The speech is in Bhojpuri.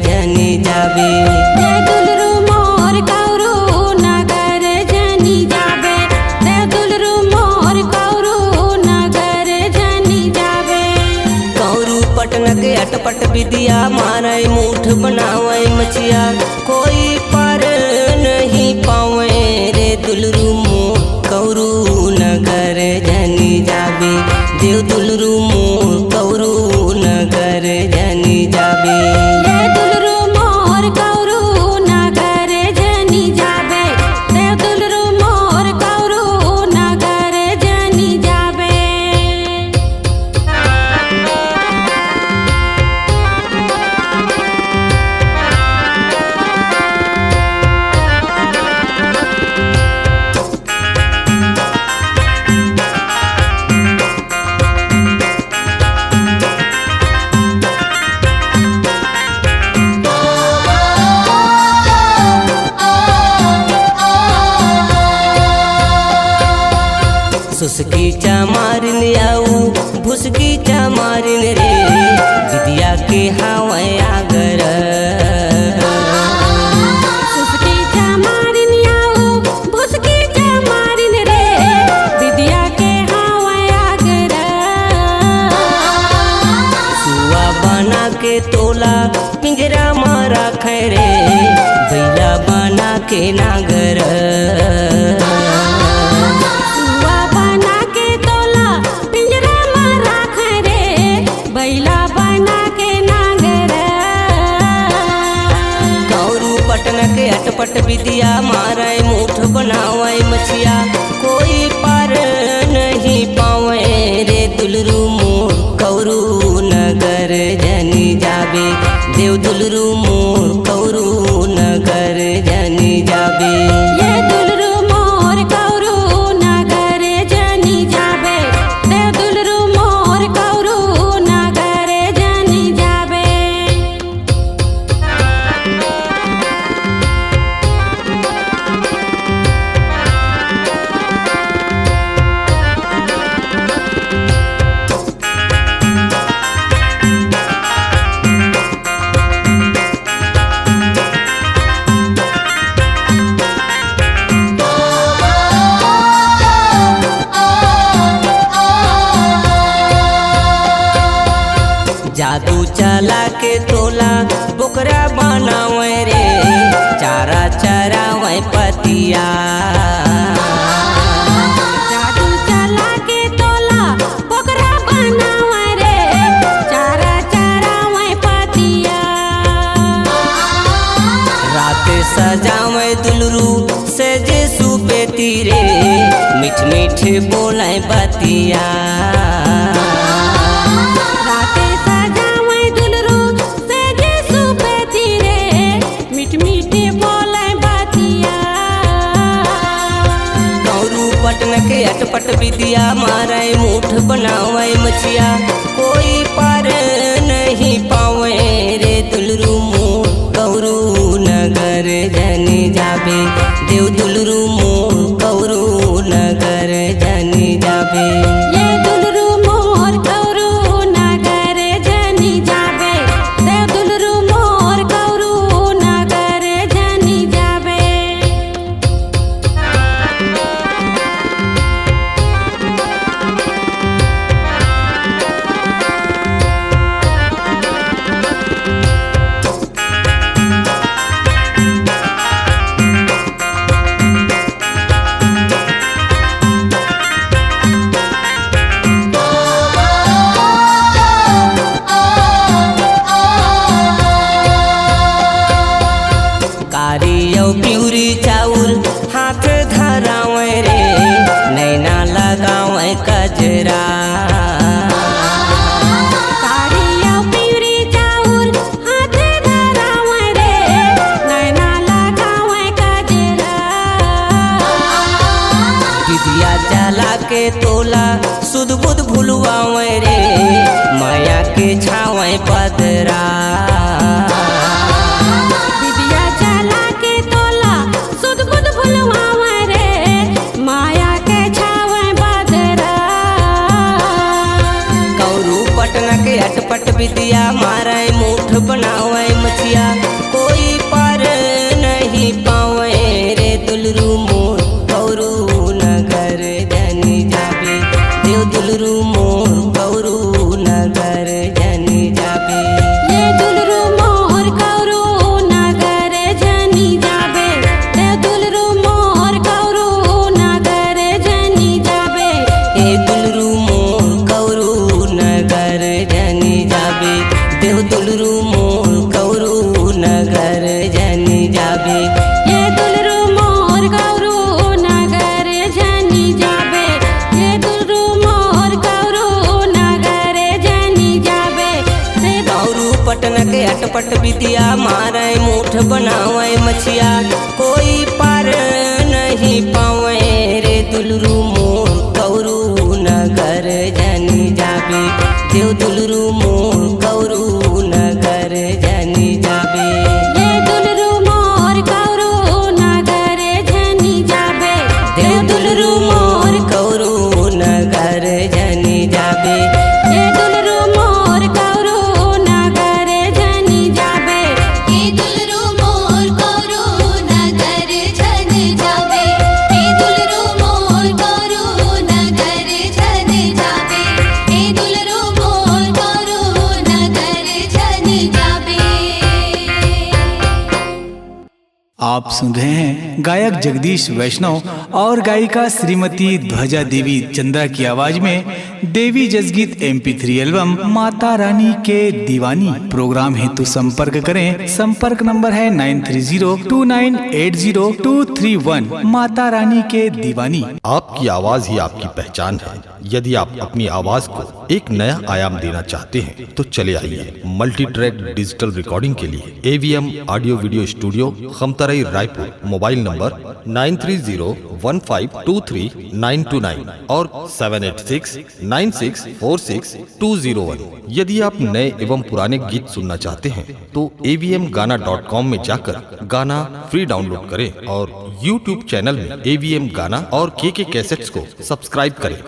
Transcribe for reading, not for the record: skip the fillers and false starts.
जनी जाबे। रे दुलरू मोर कौरू नगर जनी जाबे। रे दुलरू मोर कौरू नगर जनी जाबे। कौरू पटन के अटपट विदिया मारे मूठ बनावे मछिया कोई पर नहीं पावे। रे दुलरू मोर कौरू नगर जनी जाबे। देव दुलरू मोर कौरू नगर जनी जाबे। रे दुलरू मोर कौरू नगर जनी जाबे। रे दुलरू मोर कौरू नगर जनी जाबे। सुसकी चमारिन आऊ भुसकी चमारिन रे विद्या के हवाए आगर। सुसकी चमारिन आऊ भुसकी चमारिन रे विद्या के हवाए आगर। सुआ बना के तोला पिंजरा मारा खैरे बैला बना के नागर। सुआ बना के तोला पिंजरा में राख रे बैला बना के नागर। कौरू पटन के अटपट विदिया मारे मूठ बनावे मछिया कोई पार नहीं पावे। रे दुलरू मोर कौरू नगर जनी जाबे। देव दुलरू मोर कौरू नगर जनी जाबे। ये दुलरू मोर कौरू नगर जनी जाबे। रे दुलरू मोर कौरू नगर जनी जाबे। जादू चला के तोला बोकरा बनावे रे चारा चरावे पतिया। जादू चला के तोला बोकरा बनावे रे चारा चरावे पतिया। रात सजावे दुलरू से जे सुबे तीरे मीठ मीठ बोले बतिया। राते सजावे दुलरू से जे सुबे तीरे मीठ मीठ बोले बतिया। कौरू पटन के अटपट विदिया मारे मूठ बनावे मछिया कोई पार नहीं पावे। रे दुलरू मोर कौरू नगर जनी जाबे। देव दुलरू मोर कौरू नगर जनी जाबे। ये दुलरू मोर कौरू नगर जनी जाबे। रे दुलरू मोर कौरू नगर जनी जाबे। कारी औ प्यूरी चाउर हाथ धरावे रे नैना लगावे कजरा। कारिया पिउरी चाउर हाथ धरावे रे नैना लगावे कजरा। विदिया चला के तोला सुध बुध भुलवावे रे माया के छावे पदरा। विदिया चला के तोला सुध बुध भुलवावे रे माया के छावे बदरा। कौरू पटन के अटपट विदिया मारे मूठ बनावे मछिया दुलरू मोर कौरू नगर जनी जाबे। ये दुलरू मोर कौरू नगर जनी जाबे। ये दुलरू मोर कौरू नगर जनी जाबे। कौरू पटन के अटपट विद्या मारे मूठ बनावे मछिया कोई पार नहीं पावे रे दुलरू मोर कौरू नगर जनी जाबे। देव दुलरू मोर कौरू नगर जनी जाबे। ये दुलरू मोर कौरू नगर जनी जाबे। देव दुलरू मोर कौरू नगर जनी जाबे। ये दुलरू मोर कौरू नगर जनी जाबे। ये दुलरू मोर कौरू नगर जन जाबे। ये दुलरू मोर कौरू नगर जन जाबे। ये दुलरू मोर कौरू नगर जन जाबे। आप सुन रहे हैं गायक जगदीश वैष्णव और गायिका श्रीमती ध्वजा देवी चंद्रा की आवाज में देवी जसगीत MP3 एल्बम माता रानी के दीवानी। प्रोग्राम हेतु संपर्क करें। संपर्क नंबर है 9302980231। माता रानी के दीवानी। आपकी आवाज ही आपकी पहचान है। यदि आप अपनी आवाज को एक नया आयाम देना चाहते हैं तो चले आइए मल्टी ट्रैक डिजिटल रिकॉर्डिंग के लिए AVM audio video studio Khamtarai Raipur. Mobile number 9301523929 और 7869646201। यदि आप नए एवं पुराने गीत सुनना चाहते हैं तो avmgana.com में जाकर गाना फ्री डाउनलोड करें और YouTube चैनल में AVM गाना और KK कैसेट्स को सब्सक्राइब करें।